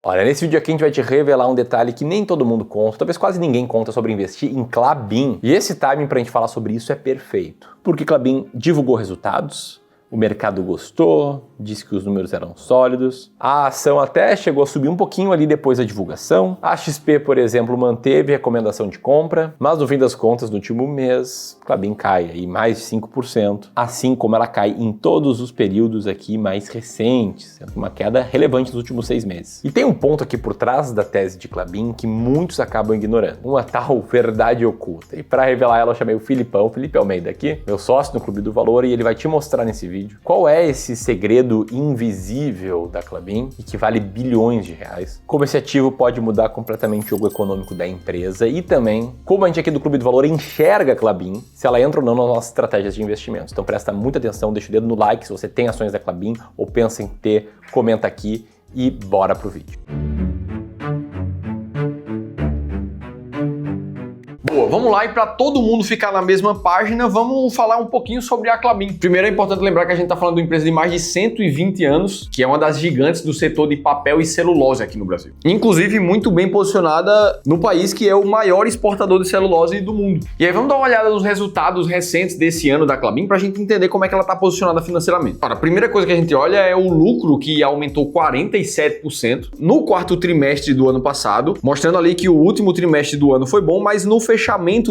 Olha, nesse vídeo aqui a gente vai te revelar um detalhe que nem todo mundo conta, talvez quase ninguém conta sobre investir em Klabin. E esse timing pra gente falar sobre isso é perfeito, porque Klabin divulgou resultados, o mercado gostou, disse que os números eram sólidos, a ação até chegou a subir um pouquinho ali depois da divulgação. A XP, por exemplo, manteve a recomendação de compra, mas no fim das contas, no último mês, Klabin cai aí mais de 5%, assim como ela cai em todos os períodos aqui mais recentes, sendo uma queda relevante nos últimos 6 meses. E tem um ponto aqui por trás da tese de Klabin que muitos acabam ignorando, uma tal verdade oculta. E para revelar ela eu chamei o Filipão, o Felipe Almeida aqui, meu sócio no Clube do Valor, e ele vai te mostrar nesse vídeo qual é esse segredo invisível da Klabin e que vale bilhões de reais, como esse ativo pode mudar completamente o jogo econômico da empresa e também como a gente aqui do Clube do Valor enxerga a Klabin, se ela entra ou não nas nossas estratégias de investimentos. Então presta muita atenção, deixa o dedo no like se você tem ações da Klabin ou pensa em ter, comenta aqui e bora pro vídeo. Boa, vamos lá, e para todo mundo ficar na mesma página, vamos falar um pouquinho sobre a Klabin. Primeiro é importante lembrar que a gente está falando de uma empresa de mais de 120 anos, que é uma das gigantes do setor de papel e celulose aqui no Brasil. Inclusive muito bem posicionada no país que é o maior exportador de celulose do mundo. E aí vamos dar uma olhada nos resultados recentes desse ano da Klabin para a gente entender como é que ela está posicionada financeiramente. Ora, a primeira coisa que a gente olha é o lucro, que aumentou 47% no quarto trimestre do ano passado, mostrando ali que o último trimestre do ano foi bom, mas no fechamento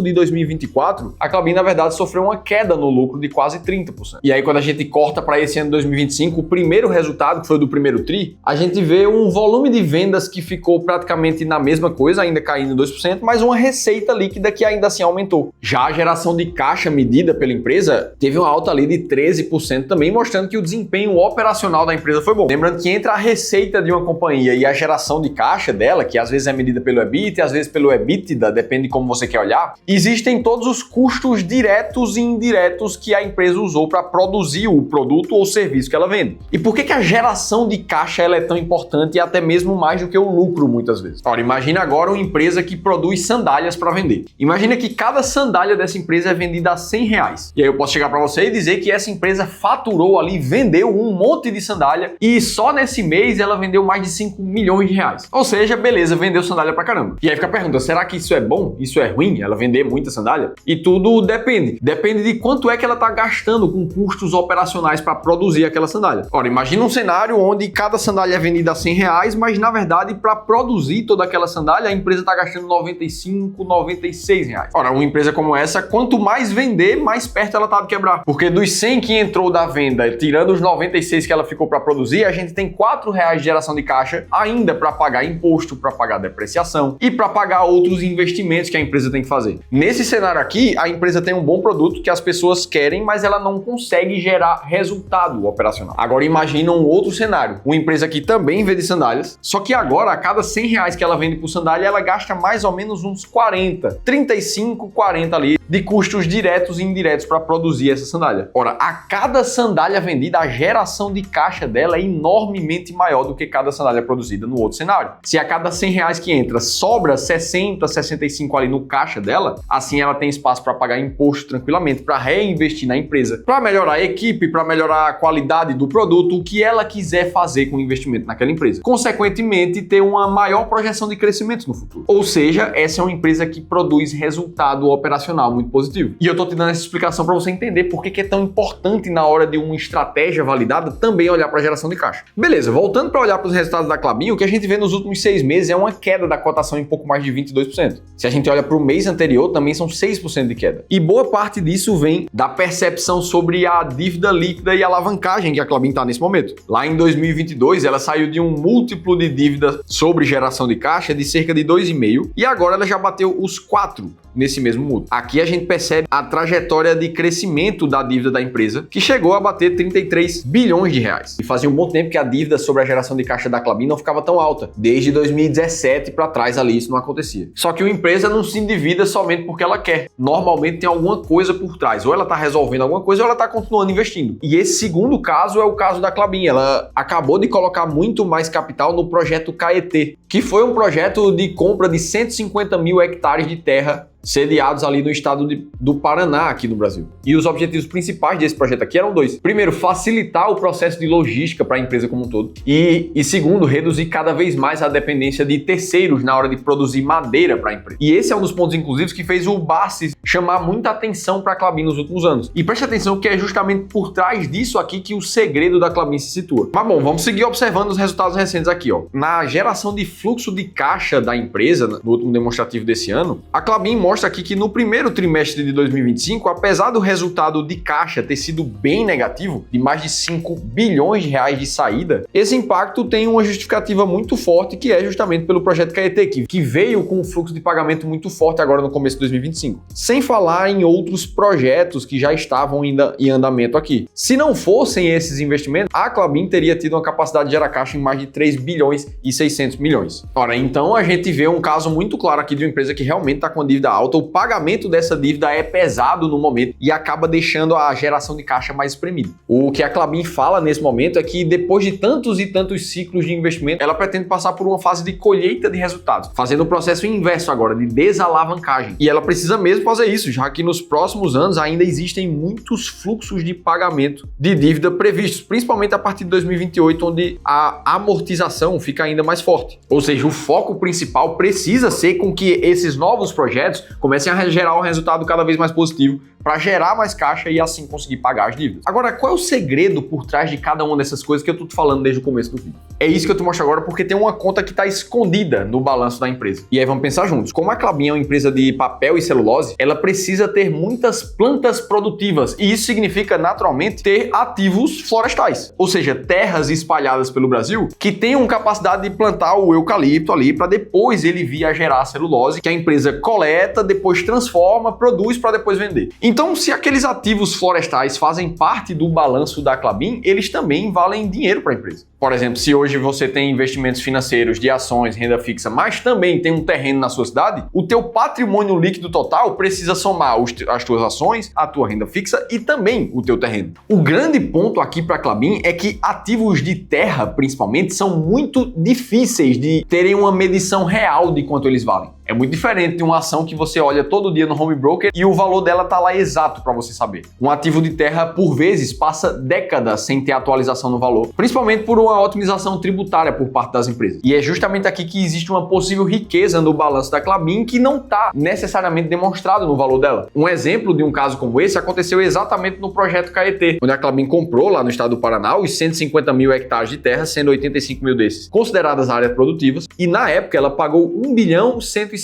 de 2024, a Klabin, na verdade, sofreu uma queda no lucro de quase 30%. E aí, quando a gente corta para esse ano de 2025, o primeiro resultado, que foi o do primeiro TRI, a gente vê um volume de vendas que ficou praticamente na mesma coisa, ainda caindo 2%, mas uma receita líquida que ainda assim aumentou. Já a geração de caixa medida pela empresa teve uma alta ali de 13% também, mostrando que o desempenho operacional da empresa foi bom. Lembrando que entre a receita de uma companhia e a geração de caixa dela, que às vezes é medida pelo EBIT, às vezes pelo EBITDA, depende de como você quer olhar, existem todos os custos diretos e indiretos que a empresa usou para produzir o produto ou serviço que ela vende. E por que a geração de caixa ela é tão importante e até mesmo mais do que o lucro muitas vezes? Ora, imagina agora uma empresa que produz sandálias para vender. Imagina que cada sandália dessa empresa é vendida a R$100. E aí eu posso chegar para você e dizer que essa empresa faturou ali, vendeu um monte de sandália e só nesse mês ela vendeu mais de 5 milhões de reais. Ou seja, beleza, vendeu sandália pra caramba. E aí fica a pergunta, será que isso é bom? Isso é ruim? Ela vender muita sandália? E tudo depende. Depende de quanto é que ela está gastando com custos operacionais para produzir aquela sandália. Ora, imagina um cenário onde cada sandália é vendida a R$100, mas na verdade para produzir toda aquela sandália a empresa está gastando R$95, R$96. Ora, uma empresa como essa, quanto mais vender, mais perto ela está de quebrar. Porque dos 100 que entrou da venda, tirando os 96 que ela ficou para produzir, a gente tem R$4 de geração de caixa ainda para pagar imposto, para pagar depreciação e para pagar outros investimentos que a empresa tem que fazer. Nesse cenário aqui, a empresa tem um bom produto que as pessoas querem, mas ela não consegue gerar resultado operacional. Agora imagina um outro cenário, uma empresa que também vende sandálias, só que agora a cada R$100 que ela vende por sandália, ela gasta mais ou menos uns 40, 35, 40 ali de custos diretos e indiretos para produzir essa sandália. Ora, a cada sandália vendida, a geração de caixa dela é enormemente maior do que cada sandália produzida no outro cenário. Se a cada R$100 que entra sobra 60, 65 ali no caixa dela, assim ela tem espaço para pagar imposto tranquilamente, para reinvestir na empresa, para melhorar a equipe, para melhorar a qualidade do produto, o que ela quiser fazer com o investimento naquela empresa. Consequentemente, ter uma maior projeção de crescimento no futuro. Ou seja, essa é uma empresa que produz resultado operacional muito positivo. E eu tô te dando essa explicação para você entender por que é tão importante na hora de uma estratégia validada também olhar para a geração de caixa. Beleza, voltando para olhar para os resultados da Klabin, o que a gente vê nos últimos 6 meses é uma queda da cotação em pouco mais de 22%. Se a gente olha para o mês anterior, também são 6% de queda. E boa parte disso vem da percepção sobre a dívida líquida e alavancagem que a Klabin está nesse momento. Lá em 2022, ela saiu de um múltiplo de dívida sobre geração de caixa de cerca de 2,5 e agora ela já bateu os 4 nesse mesmo múltiplo. Aqui a gente percebe a trajetória de crescimento da dívida da empresa, que chegou a bater 33 bilhões de reais. E fazia um bom tempo que a dívida sobre a geração de caixa da Klabin não ficava tão alta. Desde 2017 para trás ali isso não acontecia. Só que uma empresa não se endivida somente porque ela quer. Normalmente tem alguma coisa por trás. Ou ela está resolvendo alguma coisa ou ela está continuando investindo. E esse segundo caso é o caso da Klabin. Ela acabou de colocar muito mais capital no projeto Caetê, que foi um projeto de compra de 150 mil hectares de terra sediados ali no estado do Paraná, aqui no Brasil. E os objetivos principais desse projeto aqui eram dois. Primeiro, facilitar o processo de logística para a empresa como um todo. E segundo, reduzir cada vez mais a dependência de terceiros na hora de produzir madeira para a empresa. E esse é um dos pontos, inclusive, que fez o Barsi chamar muita atenção para a Klabin nos últimos anos. E preste atenção que é justamente por trás disso aqui que o segredo da Klabin se situa. Mas bom, vamos seguir observando os resultados recentes aqui, ó. Na geração de fluxo de caixa da empresa, no último demonstrativo desse ano, a Klabin mostra aqui que no primeiro trimestre de 2025, apesar do resultado de caixa ter sido bem negativo, de mais de 5 bilhões de reais de saída, esse impacto tem uma justificativa muito forte, que é justamente pelo projeto Caetê, que veio com um fluxo de pagamento muito forte agora no começo de 2025. Sem falar em outros projetos que já estavam ainda em andamento aqui. Se não fossem esses investimentos, a Klabin teria tido uma capacidade de gerar caixa em mais de 3 bilhões e 600 milhões. Ora, então a gente vê um caso muito claro aqui de uma empresa que realmente está com a dívida alta, o pagamento dessa dívida é pesado no momento e acaba deixando a geração de caixa mais espremida. O que a Klabin fala nesse momento é que depois de tantos e tantos ciclos de investimento, ela pretende passar por uma fase de colheita de resultados, fazendo o processo inverso agora, de desalavancagem. E ela precisa mesmo fazer isso, já que nos próximos anos ainda existem muitos fluxos de pagamento de dívida previstos, principalmente a partir de 2028, onde a amortização fica ainda mais forte. Ou seja, o foco principal precisa ser com que esses novos projetos comecem a gerar um resultado cada vez mais positivo para gerar mais caixa e assim conseguir pagar as dívidas. Agora, qual é o segredo por trás de cada uma dessas coisas que eu tô te falando desde o começo do vídeo? É isso que eu te mostro agora, porque tem uma conta que está escondida no balanço da empresa. E aí vamos pensar juntos. Como a Klabin é uma empresa de papel e celulose, ela precisa ter muitas plantas produtivas. E isso significa, naturalmente, ter ativos florestais. Ou seja, terras espalhadas pelo Brasil que tenham capacidade de plantar o eucalipto ali para depois ele vir a gerar celulose, que a empresa coleta, depois transforma, produz para depois vender. Então, se aqueles ativos florestais fazem parte do balanço da Klabin, eles também valem dinheiro para a empresa. Por exemplo, se hoje você tem investimentos financeiros de ações, renda fixa, mas também tem um terreno na sua cidade, o teu patrimônio líquido total precisa somar as tuas ações, a tua renda fixa e também o teu terreno. O grande ponto aqui para a Klabin é que ativos de terra, principalmente, são muito difíceis de terem uma medição real de quanto eles valem. É muito diferente de uma ação que você olha todo dia no home broker e o valor dela tá lá exato para você saber. Um ativo de terra, por vezes, passa décadas sem ter atualização no valor, principalmente por uma otimização tributária por parte das empresas. E é justamente aqui que existe uma possível riqueza no balanço da Klabin que não está necessariamente demonstrado no valor dela. Um exemplo de um caso como esse aconteceu exatamente no projeto Caetê, onde a Klabin comprou lá no estado do Paraná os 150 mil hectares de terra, sendo 85 mil desses consideradas áreas produtivas, e na época ela pagou 1,160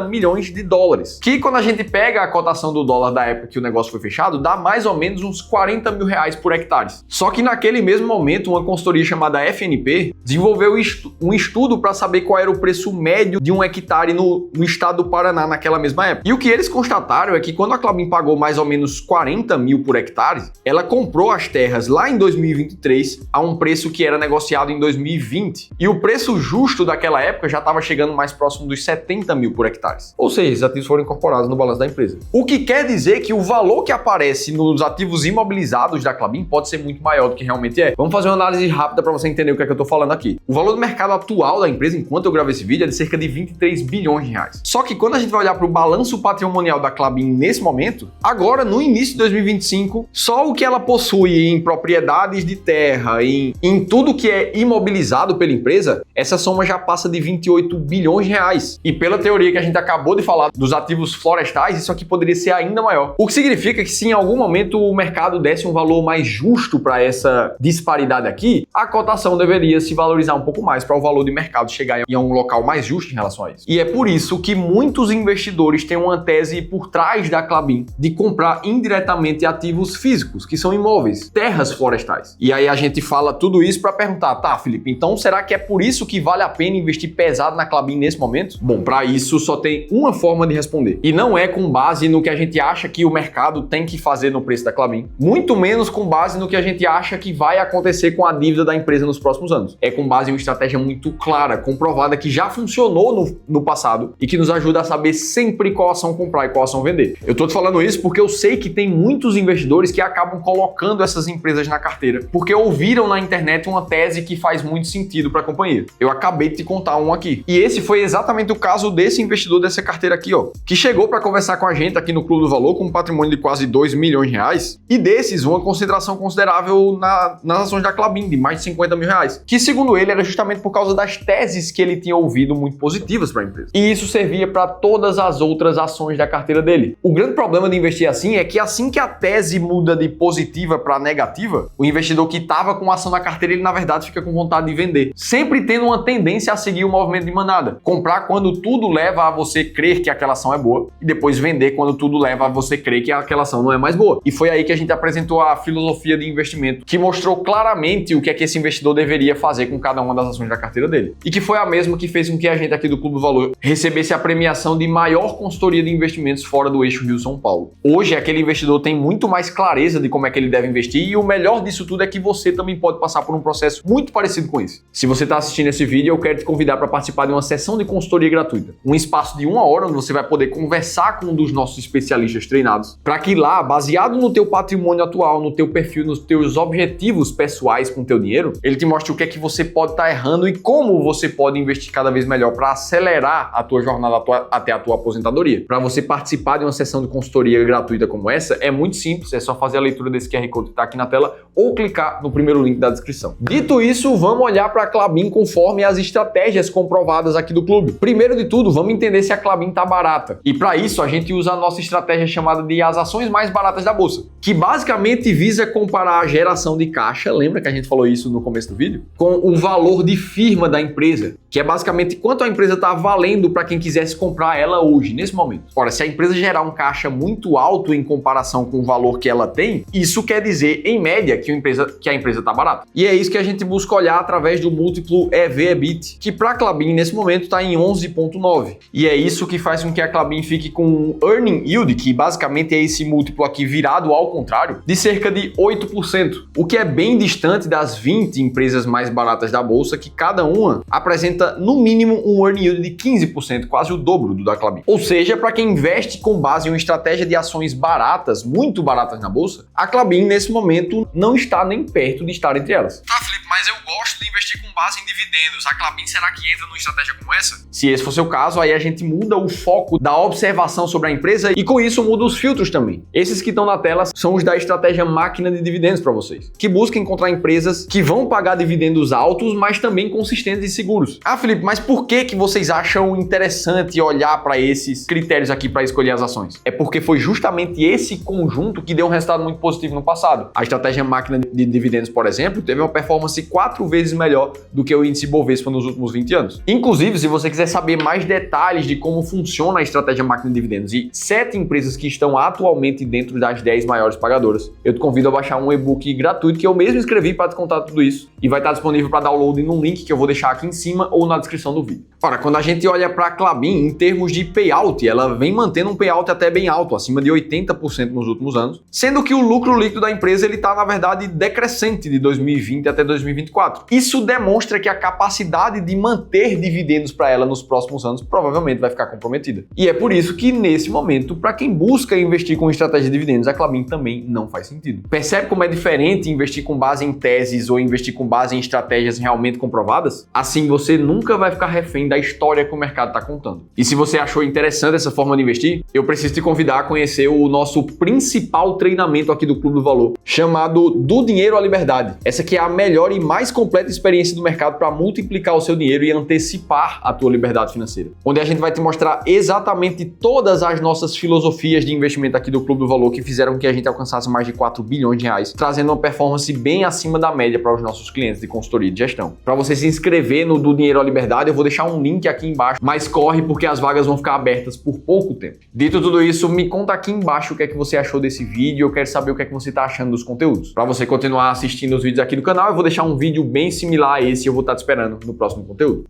bilhões de dólares, que quando a gente pega a cotação do dólar da época que o negócio foi fechado, dá mais ou menos uns 40 mil reais por hectare. Só que naquele mesmo momento, uma consultoria chamada FNP desenvolveu um estudo para saber qual era o preço médio de um hectare no estado do Paraná naquela mesma época. E o que eles constataram é que quando a Klabin pagou mais ou menos 40 mil por hectare, ela comprou as terras lá em 2023 a um preço que era negociado em 2020. E o preço justo daquela época já estava chegando mais próximo dos 70 mil por hectare. Ou seja, os ativos foram incorporados no balanço da empresa. O que quer dizer que o valor que aparece nos ativos imobilizados da Klabin pode ser muito maior do que realmente é. Vamos fazer uma análise rápida para você entender o que é que eu tô falando aqui. O valor do mercado atual da empresa, enquanto eu gravo esse vídeo, é de cerca de 23 bilhões de reais. Só que quando a gente vai olhar para o balanço patrimonial da Klabin nesse momento, agora no início de 2025, só o que ela possui em propriedades de terra, em tudo que é imobilizado pela empresa, essa soma já passa de 28 bilhões de reais. E pela teoria que a gente acabou de falar dos ativos florestais, isso aqui poderia ser ainda maior. O que significa que se em algum momento o mercado desse um valor mais justo para essa disparidade aqui, a cotação deveria se valorizar um pouco mais para o valor de mercado chegar em um local mais justo em relação a isso. E é por isso que muitos investidores têm uma tese por trás da Klabin de comprar indiretamente ativos físicos, que são imóveis, terras florestais. E aí a gente fala tudo isso para perguntar, tá, Felipe, então será que é por isso que vale a pena investir pesado na Klabin nesse momento? Bom, para isso só tem uma forma de responder. E não é com base no que a gente acha que o mercado tem que fazer no preço da Klabin, muito menos com base no que a gente acha que vai acontecer com a dívida da empresa empresa nos próximos anos. É com base em uma estratégia muito clara, comprovada, que já funcionou no passado e que nos ajuda a saber sempre qual ação comprar e qual ação vender. Eu tô te falando isso porque eu sei que tem muitos investidores que acabam colocando essas empresas na carteira porque ouviram na internet uma tese que faz muito sentido para a companhia. Eu acabei de te contar um aqui. E esse foi exatamente o caso desse investidor dessa carteira aqui, ó, que chegou para conversar com a gente aqui no Clube do Valor com um patrimônio de quase 2 milhões de reais e desses uma concentração considerável nas ações da Klabin, de mais de 50 mil reais, que segundo ele era justamente por causa das teses que ele tinha ouvido muito positivas para a empresa. E isso servia para todas as outras ações da carteira dele. O grande problema de investir assim é que assim que a tese muda de positiva para negativa, o investidor que estava com a ação na carteira, ele na verdade fica com vontade de vender, sempre tendo uma tendência a seguir o movimento de manada. Comprar quando tudo leva a você crer que aquela ação é boa e depois vender quando tudo leva a você crer que aquela ação não é mais boa. E foi aí que a gente apresentou a filosofia de investimento, que mostrou claramente o que é que esse investidor deveria fazer com cada uma das ações da carteira dele. E que foi a mesma que fez com que a gente aqui do Clube do Valor recebesse a premiação de maior consultoria de investimentos fora do eixo Rio-São Paulo. Hoje, aquele investidor tem muito mais clareza de como é que ele deve investir e o melhor disso tudo é que você também pode passar por um processo muito parecido com esse. Se você está assistindo esse vídeo, eu quero te convidar para participar de uma sessão de consultoria gratuita. Um espaço de 1 hora onde você vai poder conversar com um dos nossos especialistas treinados, para que lá, baseado no teu patrimônio atual, no teu perfil, nos teus objetivos pessoais com o teu dinheiro, ele te mostre o que é que você pode estar errando e como você pode investir cada vez melhor para acelerar a tua jornada até a tua aposentadoria. Para você participar de uma sessão de consultoria gratuita como essa, é muito simples, é só fazer a leitura desse QR Code que está aqui na tela ou clicar no primeiro link da descrição. Dito isso, vamos olhar para a Klabin conforme as estratégias comprovadas aqui do clube. Primeiro de tudo, vamos entender se a Klabin está barata. E para isso, a gente usa a nossa estratégia chamada de as ações mais baratas da bolsa, que basicamente visa comparar a geração de caixa, lembra que a gente falou isso no começo do vídeo, com o valor de firma da empresa, que é basicamente quanto a empresa está valendo para quem quisesse comprar ela hoje, nesse momento. Ora, se a empresa gerar um caixa muito alto em comparação com o valor que ela tem, isso quer dizer, em média, que a empresa está barata. E é isso que a gente busca olhar através do múltiplo EV/EBIT, que para a Klabin nesse momento está em 11,9. E é isso que faz com que a Klabin fique com um earning yield, que basicamente é esse múltiplo aqui virado ao contrário, de cerca de 8%, o que é bem distante das 20 empresas mais baratas da bolsa, que cada uma apresenta no mínimo um earning yield de 15%, quase o dobro do da Klabin. Ou seja, para quem investe com base em uma estratégia de ações baratas, muito baratas na bolsa, a Klabin nesse momento não está nem perto de estar entre elas. Tá, Felipe, mas eu gosto de investir com base em dividendos. A Klabin será que entra numa estratégia como essa? Se esse for o seu caso, aí a gente muda o foco da observação sobre a empresa e com isso muda os filtros também. Esses que estão na tela são os da estratégia máquina de dividendos para vocês, que busca encontrar empresas que vão pagar dividendos altos, mas também consistentes e seguros. Ah, Felipe, mas por que vocês acham interessante olhar para esses critérios aqui para escolher as ações? É porque foi justamente esse conjunto que deu um resultado muito positivo no passado. A estratégia máquina de dividendos, por exemplo, teve uma performance 4 vezes melhor do que o índice Bovespa nos últimos 20 anos. Inclusive, se você quiser saber mais detalhes de como funciona a estratégia máquina de dividendos e 7 empresas que estão atualmente dentro das 10 maiores pagadoras, eu te convido a baixar um e-book gratuito que eu mesmo escrevi para te contar tudo isso e vai estar disponível para download num link que eu vou deixar aqui em cima ou na descrição do vídeo. Ora, quando a gente olha para a Klabin em termos de payout, ela vem mantendo um payout até bem alto, acima de 80% nos últimos anos, sendo que o lucro líquido da empresa ele está, na verdade, decrescente de 2020 até 2024. Isso demonstra que a capacidade de manter dividendos para ela nos próximos anos provavelmente vai ficar comprometida. E é por isso que, nesse momento, para quem busca investir com estratégia de dividendos, a Klabin também não faz sentido. Percebe como é diferente investir com base em teses ou investir com base em estratégias realmente comprovadas? Assim, você nunca vai ficar refém da história que o mercado está contando. E se você achou interessante essa forma de investir, eu preciso te convidar a conhecer o nosso principal treinamento aqui do Clube do Valor, chamado Do Dinheiro à Liberdade. Essa que é a melhor e mais completa experiência do mercado para multiplicar o seu dinheiro e antecipar a tua liberdade financeira. Onde a gente vai te mostrar exatamente todas as nossas filosofias de investimento aqui do Clube do Valor que fizeram com que a gente alcançasse mais de 4 bilhões de reais, trazendo uma performance bem acima da média para os nossos clientes de consultoria e de gestão. Para você se inscrever no Do Dinheiro à Liberdade, eu vou deixar um link aqui embaixo, mas corre porque as vagas vão ficar abertas por pouco tempo. Dito tudo isso, me conta aqui embaixo o que é que você achou desse vídeo, eu quero saber o que é que você está achando dos conteúdos. Para você continuar assistindo os vídeos aqui do canal, eu vou deixar um vídeo bem similar a esse e eu vou estar te esperando no próximo conteúdo.